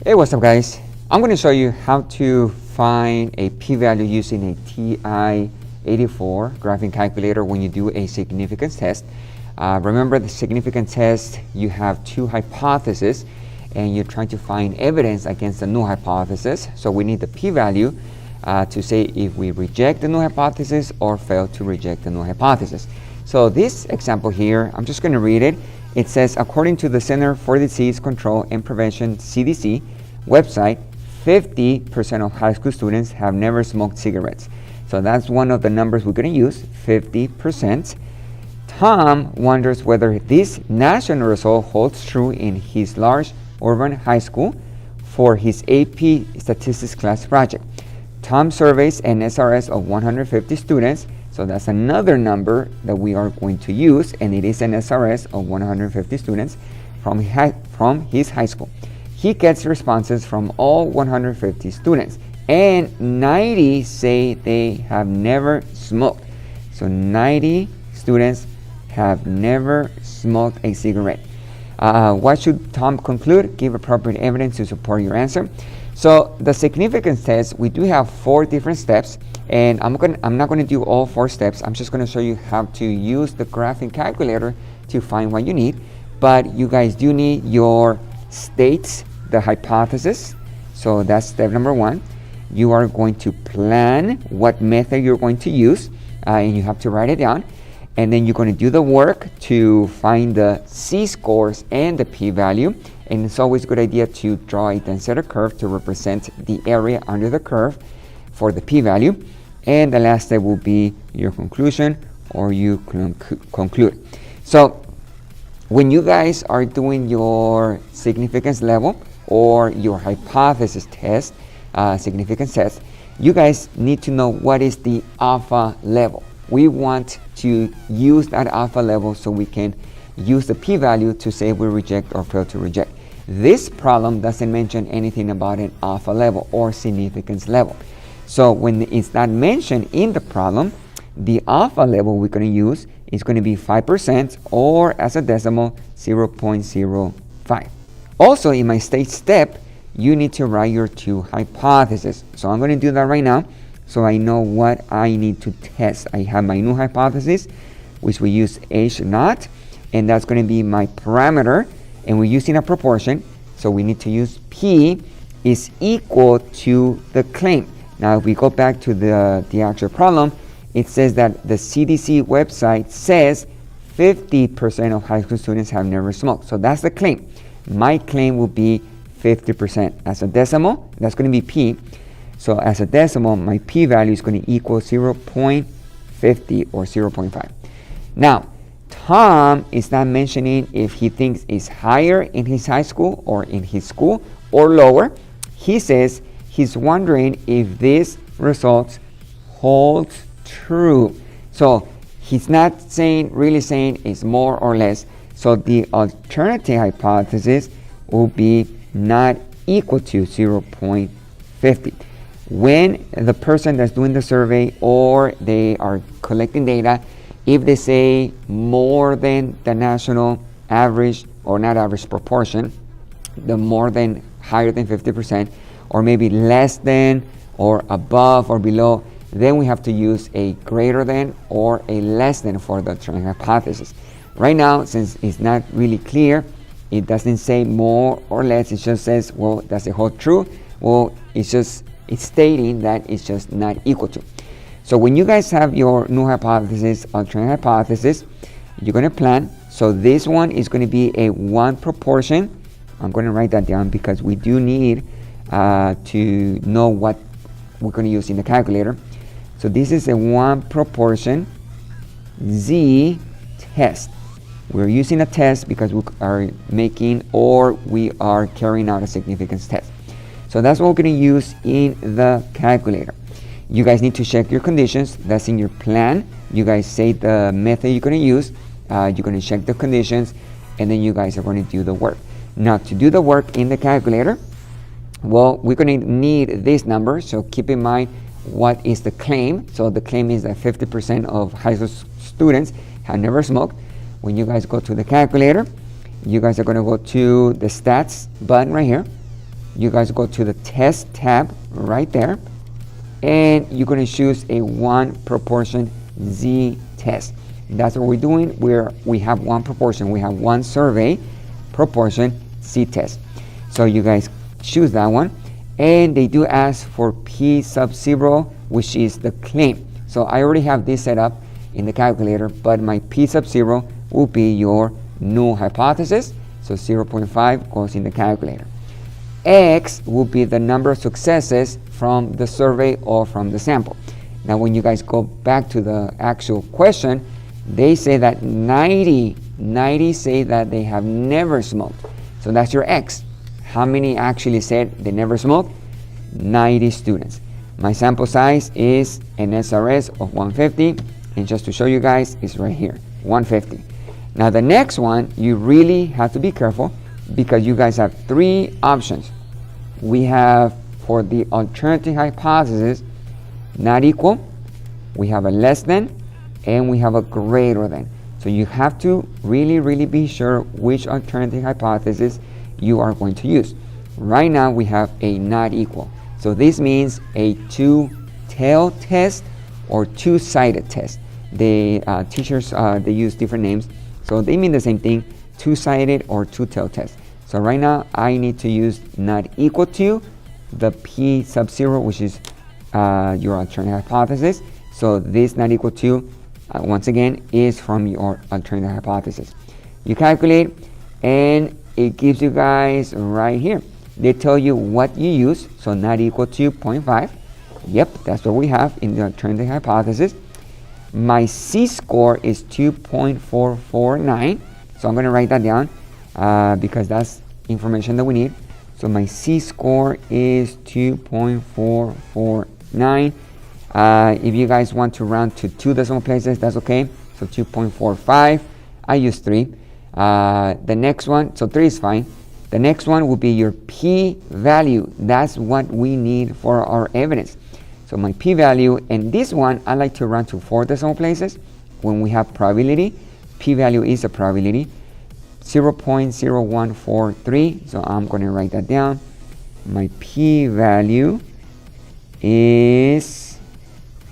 Hey, what's up guys? I'm going to show you how to find a p-value using a TI-84 graphing calculator when you do a significance test. Remember the significance test, you have two hypotheses and you're trying to find evidence against the null hypothesis. So we need the p-value to say if we reject the null hypothesis or fail to reject the null hypothesis. So this example here, I'm just going to read it. It says, according to the Center for Disease Control and Prevention, CDC, website, 50% of high school students have never smoked cigarettes. So that's one of the numbers we're going to use, 50%. Tom wonders whether this national result holds true in his large urban high school for his AP Statistics class project. Tom surveys an SRS of 150 students. So that's another number that we are going to use, and it is an SRS of 150 students from his high school. He gets responses from all 150 students, and 90 say they have never smoked. So 90 students have never smoked a cigarette. What should Tom conclude? Give appropriate evidence to support your answer. So the significance test, we do have 4 different steps, and I'm not going to do all 4 steps. I'm just going to show you how to use the graphing calculator to find what you need. But you guys do need your states, the hypothesis. So that's step number 1. You are going to plan what method you're going to use, and you have to write it down. And then you're going to do the work to find the C-scores and the p-value. And it's always a good idea to draw a density curve to represent the area under the curve for the p-value. And the last step will be your conclusion, or you conclude. So when you guys are doing your significance level or your hypothesis test, significance test, you guys need to know what is the alpha level. We want to use that alpha level so we can use the p-value to say we reject or fail to reject. This problem doesn't mention anything about an alpha level or significance level. So when it's not mentioned in the problem, the alpha level we're going to use is going to be 5%, or as a decimal, 0.05. Also, in my state step, you need to write your 2 hypotheses. So I'm going to do that right now so I know what I need to test. I have my null hypothesis, which we use H0, and that's going to be my parameter, and we're using a proportion, so we need to use P is equal to the claim. Now if we go back to the actual problem, it says that the CDC website says 50% of high school students have never smoked. So that's the claim. My claim will be 50%. As a decimal, that's going to be P. So as a decimal, my p-value is going to equal 0.50 or 0.5. Now, Tom is not mentioning if he thinks it's higher in his high school or in his school or lower. He says he's wondering if this result holds true. So he's not really saying it's more or less. So the alternative hypothesis will be not equal to 0.50. When the person that's doing the survey or they are collecting data, if they say more than the national average, or not average, proportion, the more than, higher than 50%, or maybe less than or above or below, then we have to use a greater than or a less than for the alternative hypothesis. Right now, since it's not really clear, it doesn't say more or less, it just says, well, does it hold true? Well, it's stating that it's just not equal to. So when you guys have your null hypothesis, alternative hypothesis, you're going to plan. So this one is going to be a 1 proportion. I'm going to write that down because we do need to know what we're going to use in the calculator. So this is a 1 proportion Z test. We're using a test because we are making, or we are carrying out a significance test. So that's what we're going to use in the calculator. You guys need to check your conditions. That's in your plan. You guys say the method you're going to use. You're going to check the conditions, and then you guys are going to do the work. Now, to do the work in the calculator, well, we're going to need this number. So keep in mind what is the claim. So the claim is that 50% of high school students have never smoked. When you guys go to the calculator, you guys are going to go to the stats button right here. you guys go to the test tab right there, and you're going to choose a one proportion Z test. That's what we're doing, where we have one proportion, we have one survey proportion Z test. So you guys choose that one, and they do ask for P sub 0, which is the claim. So I already have this set up in the calculator, but my P sub 0 will be your null hypothesis. So 0.5 goes in the calculator. X will be the number of successes from the survey or from the sample. Now when you guys go back to the actual question, they say that 90 say that they have never smoked. So that's your X. How many actually said they never smoked? 90 students. My sample size is an SRS of 150, and just to show you guys, it's right here, 150. Now the next one, you really have to be careful, because you guys have three options. We have, for the alternative hypothesis, not equal, we have a less than, and we have a greater than. So you have to really be sure which alternative hypothesis you are going to use. Right now we have a not equal. So this means a two-tail test or two-sided test. The teachers, they use different names. So they mean the same thing, two-sided or two-tail test. So right now I need to use not equal to the P sub 0, which is your alternative hypothesis. So this not equal to, once again, is from your alternative hypothesis. You calculate, and it gives you guys right here. They tell you what you use, so not equal to 0.5. Yep, that's what we have in the alternative hypothesis. My C-score is 2.449, so I'm going to write that down because that's information that we need. So my C-score is 2.449. If you guys want to round to 2 decimal places, that's okay. So 2.45. I use 3. The next one, so 3 is fine. The next one will be your p-value. That's what we need for our evidence. So my p-value, and this one I like to round to 4 decimal places. When we have probability, p-value is a probability, 0.0143. So I'm going to write that down. My p-value is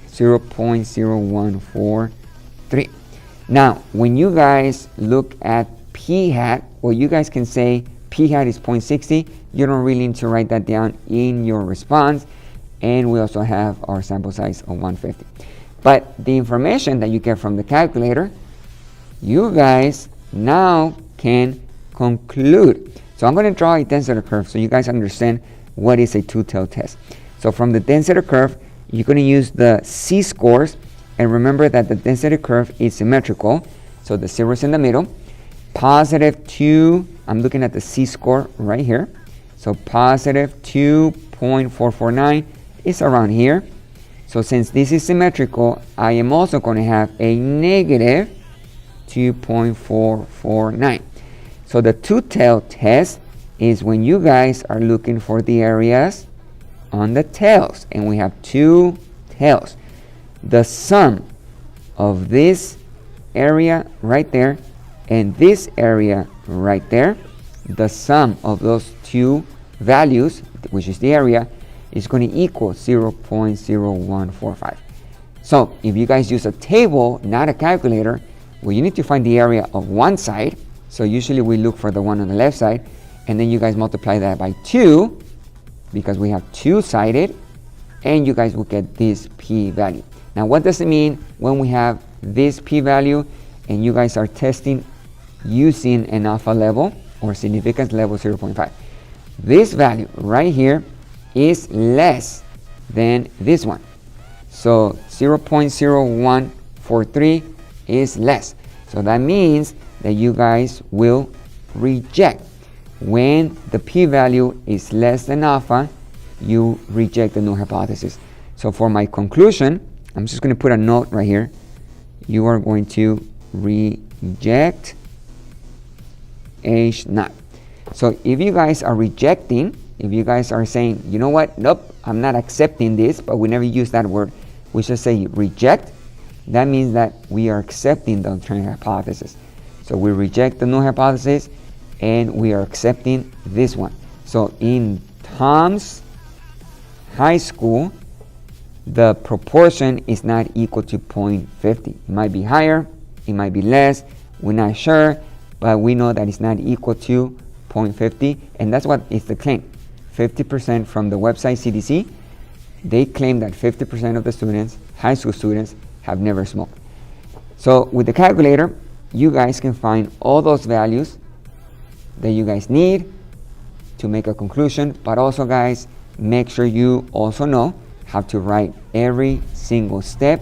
0.0143. Now, when you guys look at p-hat, well, you guys can say p-hat is 0.60. You don't really need to write that down in your response. And we also have our sample size of 150. But the information that you get from the calculator, you guys now can conclude. So I'm going to draw a density curve so you guys understand what is a two-tailed test. So from the density curve, you're going to use the C-scores, and remember that the density curve is symmetrical, so the 0 is in the middle. Positive 2, I'm looking at the C-score right here, so positive 2.449 is around here. So since this is symmetrical, I am also going to have a negative 2.449. So the two-tailed test is when you guys are looking for the areas on the tails, and we have 2 tails. The sum of this area right there and this area right there, the sum of those 2 values, which is the area, is going to equal 0.0145. So if you guys use a table, not a calculator, well, you need to find the area of one side. So usually we look for the one on the left side, and then you guys multiply that by 2, because we have two-sided, and you guys will get this p-value. Now what does it mean when we have this p-value and you guys are testing using an alpha level or significance level 0.5? This value right here is less than this one. So 0.0143 is less. So that means that you guys will reject. When the p-value is less than alpha, you reject the null hypothesis. So for my conclusion, I'm just going to put a note right here. You are going to reject H0. So if you guys are rejecting, if you guys are saying, you know what, nope, I'm not accepting this, but we never use that word, we just say reject, that means that we are accepting the alternative hypothesis. So we reject the null hypothesis, and we are accepting this one. So in Tom's high school, the proportion is not equal to 0.50. It might be higher, it might be less, we're not sure, but we know that it's not equal to 0.50, and that's what is the claim. 50% from the website CDC, they claim that 50% of the students, high school students, have never smoked. So with the calculator, you guys can find all those values that you guys need to make a conclusion, but also guys, make sure you also know how to write every single step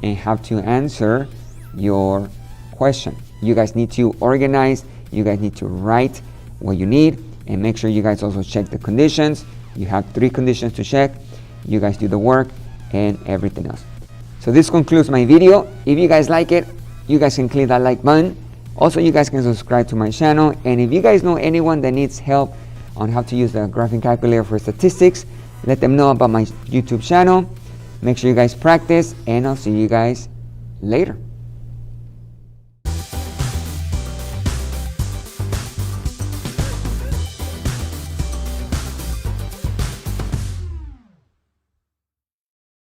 and how to answer your question. You guys need to organize, you guys need to write what you need, and make sure you guys also check the conditions. You have 3 conditions to check. You guys do the work and everything else. So this concludes my video. If you guys like it, you guys can click that like button. Also, you guys can subscribe to my channel, and if you guys know anyone that needs help on how to use the graphing calculator for statistics, let them know about my YouTube channel. Make sure you guys practice, and I'll see you guys later.